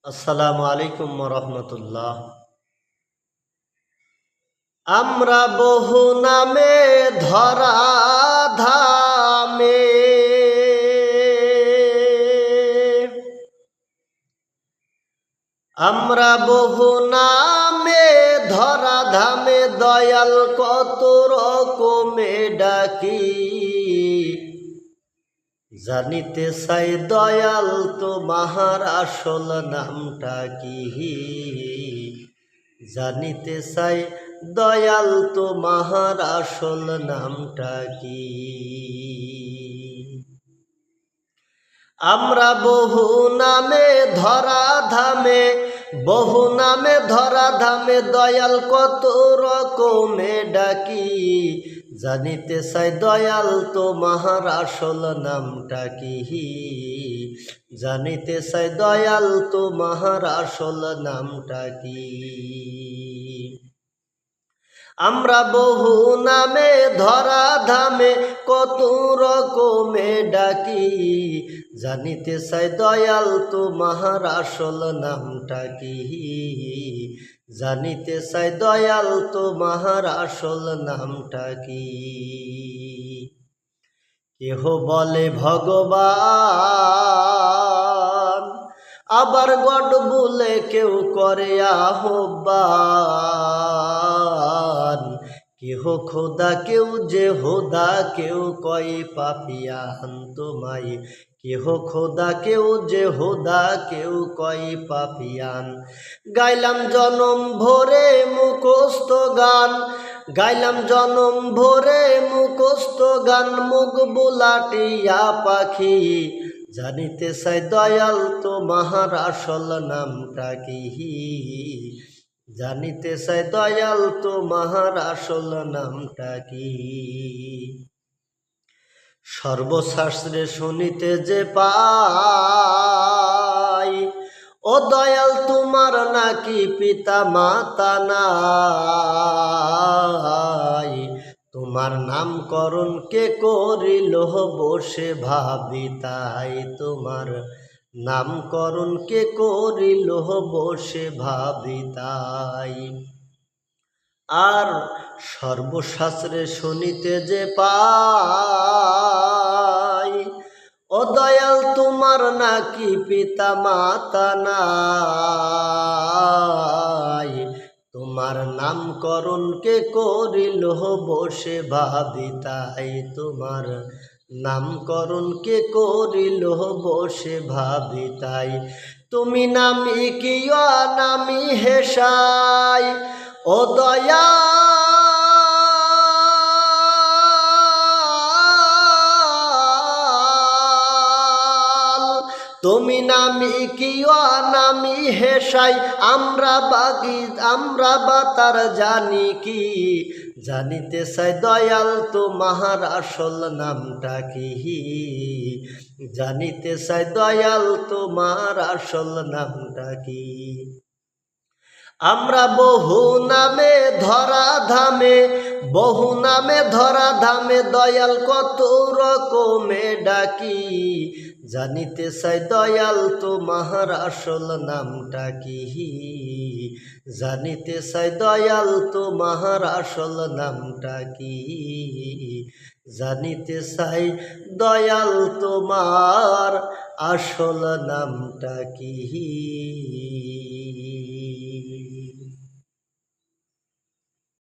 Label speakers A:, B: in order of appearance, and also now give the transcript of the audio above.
A: আসসালামু আলাইকুম রহমতুল্লাহ। আমরা বহু নামে ধরা ধামে, আমরা বহু নামে ধরা ধামে দয়াল কত রকমে ডাকি। জানিতে চাই দয়াল তোমার আসল নামটা কি, জানিতে চাই দয়াল তোমার আসল নামটা কি। আমরা বহু নামে ধরা ধামে, বহু নামে ধরা ধামে দয়াল কত রকমে ডাকি। জানিতে চাই দয়াল তোমার আসল নামটা কি, জানিতে চাই দয়াল তোমার আসল নামটা কি। আমরা বহু নামে ধরা ধামে কত রকমে ডাকি। জানিতে চাই দয়াল তোমার আসল নামটা কি, জানিতে চাই দয়াল তোমার আসল নামটা কি। কেহ বলে ভগবান, আবার গড বলে কেউ করে আহ্বান। কেহ খোদা কেউ যে হোদা, কেউ কয় পাপিয়ান তোমায়। কেহ খোদা কেউ যে হোদা, কেউ কয় পাপিয়ান। গাইলাম জনম ভরে মুখস্থ গান, গাইলাম জনম ভরে মুখস্থ গান, মুখ বুলাটিয়া পাখি। জানিতে চাই দয়াল তোমার আসল নামটা কি, জানিতে চাই দয়াল তোমার আসল নামটা কি। সর্বশাস্ত্রে শুনিতে যে পাই, ও দয়াল তোমার নাকি পিতা মাতা নাই। তোমার নামকরণ কে করিল বসে ভাবি তাই, তোমার নামকরণ কে করিল বসে ভাবি তাই। আর সর্বশাস্ত্রে শুনিতে যে পাই, ও দয়াল তোমার নাকি পিতা মাতা নাই। তোমার নামকরণ কে করিল বসে ভাবি তাই, তোমার নামকরণ কে করিল বসে ভাবি তাই। তুমি নামি কিয়া নামি হেসাই, ও দয়াল তুমি নামি কিয়া নামি হেসাই। আমরা বাতার জানি কি, জানিতে চাই দয়াল তোমার আসল নামটা কি, জানিতে চাই দয়াল তোমার আসল নামটা কি। আমরা বহু নামে ধরা ধামে, বহু নামে ধরা ধামে দয়াল কত রকমে ডাকি। জানিতে চাই দয়াল তোমার আসল নামটা কি, জানিতে চাই দয়াল তোমার আসল নামটা কি, জানিতে চাই দয়াল তোমার আসল নামটা কি।